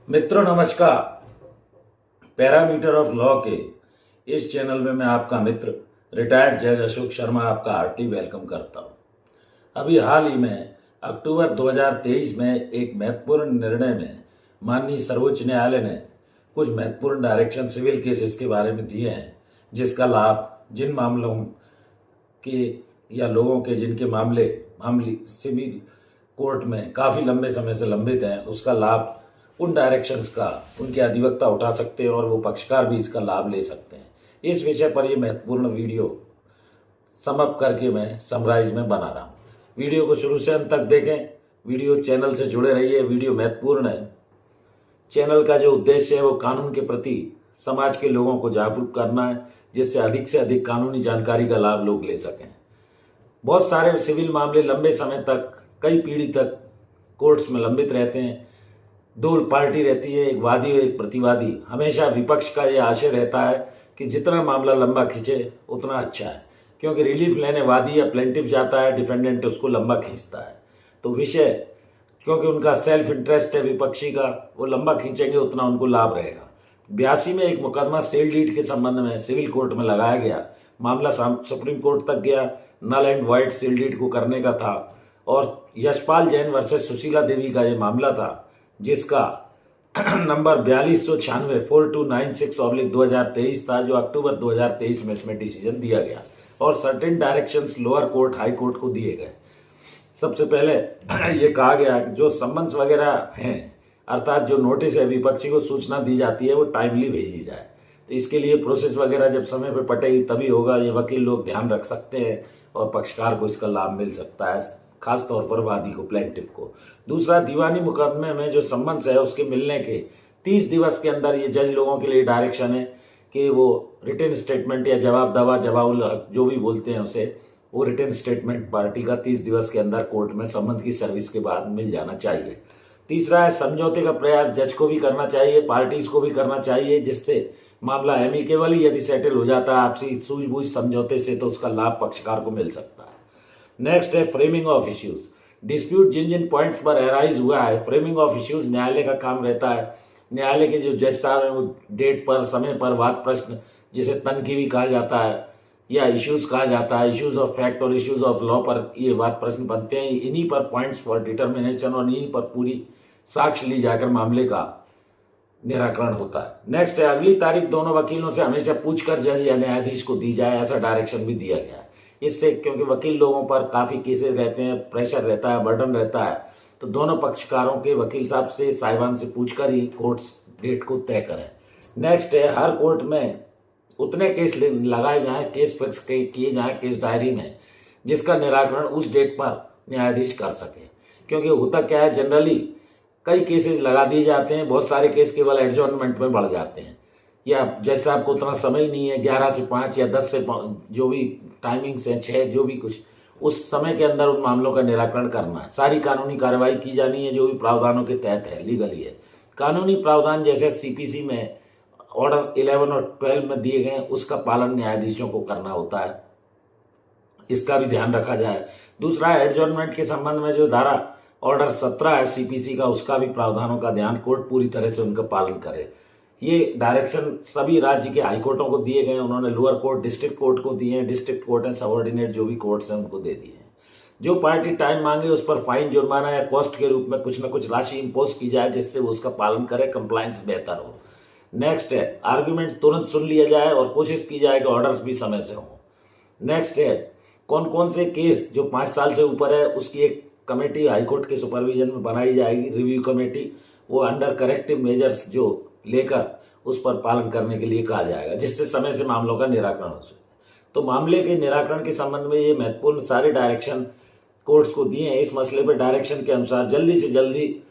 मित्रों नमस्कार। Parameter of law के इस चैनल में मैं आपका मित्र रिटायर्ड जज अशोक शर्मा आपका हार्टी वेलकम करता हूं। अभी हाल ही में अक्टूबर 2023 में एक महत्वपूर्ण निर्णय में माननीय सर्वोच्च न्यायालय ने कुछ महत्वपूर्ण डायरेक्शन सिविल केसेस के बारे में दिए हैं, जिसका लाभ जिन मामलों के या लोगों के जिनके मामले सिविल कोर्ट में काफ़ी लंबे समय से लंबित हैं, उसका लाभ उन डायरेक्शंस का उनके अधिवक्ता उठा सकते हैं और वो पक्षकार भी इसका लाभ ले सकते हैं। इस विषय पर ये महत्वपूर्ण वीडियो समअप करके मैं समराइज में बना रहा हूँ। वीडियो को शुरू से अंत तक देखें। वीडियो चैनल से जुड़े रहिए। वीडियो महत्वपूर्ण है। चैनल का जो उद्देश्य है वो कानून के प्रति समाज के लोगों को जागरूक करना है, जिससे अधिक से अधिक कानूनी जानकारी का लाभ लोग ले सकें। बहुत सारे सिविल मामले लंबे समय तक, कई पीढ़ी तक कोर्ट्स में लंबित रहते हैं। दो पार्टी रहती है, एक वादी और एक प्रतिवादी। हमेशा विपक्ष का ये आशय रहता है कि जितना मामला लंबा खींचे उतना अच्छा है, क्योंकि रिलीफ लेने वादी या प्लेंटिफ जाता है, डिफेंडेंट उसको लंबा खींचता है। तो विषय, क्योंकि उनका सेल्फ इंटरेस्ट है विपक्षी का, वो लंबा खींचेंगे उतना उनको लाभ रहेगा। 82 में एक मुकदमा सेल डीड के संबंध में सिविल कोर्ट में लगाया गया। मामला सुप्रीम कोर्ट तक गया। Null and void sale deed को करने का था और यशपाल जैन वर्सेस सुशीला देवी का ये मामला था, जिसका नंबर 4296 4296/2023 था, जो अक्टूबर 2023 में इसमें डिसीजन दिया गया और certain directions lower court, high court को दिए गए। सबसे पहले ये कहा गया कि जो सम्मन्स वगैरह हैं, अर्थात जो नोटिस है, विपक्षी को सूचना दी जाती है, वो टाइमली भेजी जाए। तो इसके लिए प्रोसेस वगैरह जब समय पे पटेगी तभी होगा। ये वकील लोग ध्यान रख सकते हैं और पक्षकार को इसका लाभ मिल सकता है, खास तौर पर वादी को, प्लेंटिफ को। दूसरा, दीवानी मुकदमे में जो सम्मन्स है उसके मिलने के 30 दिवस के अंदर ये जज लोगों के लिए डायरेक्शन है कि वो रिटन स्टेटमेंट या जवाब दावा, जवाबुल हक जो भी बोलते हैं उसे, वो रिटन स्टेटमेंट पार्टी का 30 दिवस के अंदर कोर्ट में सम्मन की सर्विस के बाद मिल जाना चाहिए। तीसरा है, समझौते का प्रयास जज को भी करना चाहिए, पार्टीज को भी करना चाहिए, जिससे मामला एमिकेबली यदि सेटल हो जाता है आपसी सूझबूझ समझौते से, तो उसका लाभ पक्षकार को मिल सकता है। नेक्स्ट है फ्रेमिंग ऑफ इश्यूज। डिस्प्यूट जिन जिन पॉइंट्स पर एराइज हुआ है, फ्रेमिंग ऑफ इश्यूज न्यायालय का काम रहता है। न्यायालय के जो जज साहब हैं वो डेट पर, समय पर वाद प्रश्न, जिसे तनकी भी कहा जाता है या इश्यूज कहा जाता है, इश्यूज ऑफ फैक्ट और इश्यूज ऑफ लॉ पर ये वाद प्रश्न बनते हैं। इन्हीं पर पॉइंट्स फॉर डिटर्मिनेशन और इन्हीं पर पूरी साक्ष्य ली जाकर मामले का निराकरण होता है। नेक्स्ट है, अगली तारीख दोनों वकीलों से हमेशा पूछकर जज या न्यायाधीश को दी जाए, ऐसा डायरेक्शन भी दिया गया है। इससे, क्योंकि वकील लोगों पर काफी केसेस रहते हैं, प्रेशर रहता है, बर्डन रहता है, तो दोनों पक्षकारों के वकील साहब से, साहिबान से पूछकर ही कोर्ट डेट को तय करें। नेक्स्ट है, हर कोर्ट में उतने केस लगाए जाएं, केस फिक्स किए जाएं केस डायरी में, जिसका निराकरण उस डेट पर न्यायाधीश कर सके। क्योंकि होता क्या है, जनरली कई केसेस लगा दिए जाते हैं, बहुत सारे केस केवल एडजॉर्नमेंट में बढ़ जाते हैं, या जज साहब को उतना समय नहीं है, 11 से 5 या 10 से 5 जो भी टाइमिंग्स हैं, 6 जो भी कुछ, उस समय के अंदर उन मामलों का निराकरण करना है। सारी कानूनी कार्रवाई की जानी है जो भी प्रावधानों के तहत है, लीगली है। कानूनी प्रावधान जैसे सीपीसी में ऑर्डर 11 और 12 में दिए गए, उसका पालन न्यायाधीशों को करना होता है, इसका भी ध्यान रखा जाए। दूसरा, एडजॉर्नमेंट के संबंध में जो धारा ऑर्डर 17 है सीपीसी का, उसका भी प्रावधानों का ध्यान कोर्ट पूरी तरह से उनका पालन करे। ये डायरेक्शन सभी राज्य के हाईकोर्टों को दिए गए, उन्होंने लोअर कोर्ट, डिस्ट्रिक्ट कोर्ट को दिए हैं, डिस्ट्रिक्ट कोर्ट एंड सबऑर्डिनेट जो भी कोर्ट्स हैं उनको दे दिए हैं। जो पार्टी टाइम मांगे उस पर फाइन, जुर्माना या कॉस्ट के रूप में कुछ न कुछ राशि इंपोज की जाए, जिससे वो उसका पालन करे, कंप्लायंस बेहतर हो। नेक्स्ट है, आर्ग्यूमेंट तुरंत सुन लिया जाए और कोशिश की जाए कि ऑर्डर्स भी समय से हों। नेक्स्ट है, कौन कौन से केस जो 5 साल से ऊपर है, उसकी एक कमेटी हाईकोर्ट के सुपरविजन में बनाई जाएगी, रिव्यू कमेटी, वो अंडर करेक्टिव मेजर्स जो लेकर उस पर पालन करने के लिए कहा जाएगा, जिससे समय से मामलों का निराकरण हो सके। तो मामले के निराकरण के संबंध में ये महत्वपूर्ण सारे डायरेक्शन कोर्ट्स को दिए हैं। इस मसले पर डायरेक्शन के अनुसार जल्दी से जल्दी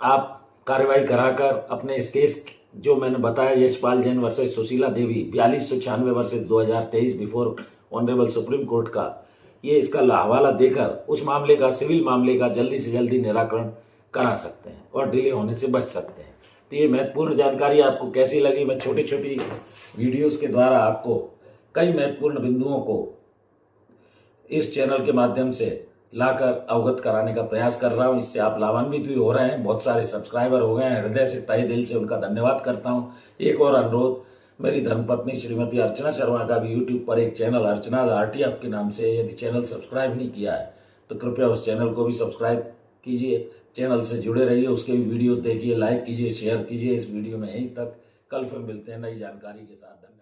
आप कार्रवाई कराकर अपने इस केस जो मैंने बताया, यशपाल जैन वर्सेस सुशीला देवी 4296 versus 2023 before honourable supreme court का, ये इसका हवाला देकर उस मामले का, सिविल मामले का जल्दी से जल्दी निराकरण करा सकते हैं और डिले होने से बच सकते हैं। तो ये महत्वपूर्ण जानकारी आपको कैसी लगी? मैं छोटी छोटी वीडियोस के द्वारा आपको कई महत्वपूर्ण बिंदुओं को इस चैनल के माध्यम से लाकर अवगत कराने का प्रयास कर रहा हूं। इससे आप लाभान्वित भी हो रहे हैं, बहुत सारे सब्सक्राइबर हो गए हैं। हृदय से, तहे दिल से उनका धन्यवाद करता हूं। एक और अनुरोध, मेरी धर्मपत्नी श्रीमती अर्चना शर्मा का भी यूट्यूब पर एक चैनल अर्चना आरटी आपके नाम से, यदि चैनल सब्सक्राइब नहीं किया है तो कृपया उस चैनल को भी सब्सक्राइब कीजिए, चैनल से जुड़े रहिए, उसके भी वीडियोस देखिए, लाइक कीजिए, शेयर कीजिए इस वीडियो में। यहीं तक, कल फिर मिलते हैं नई जानकारी के साथ। धन्यवाद।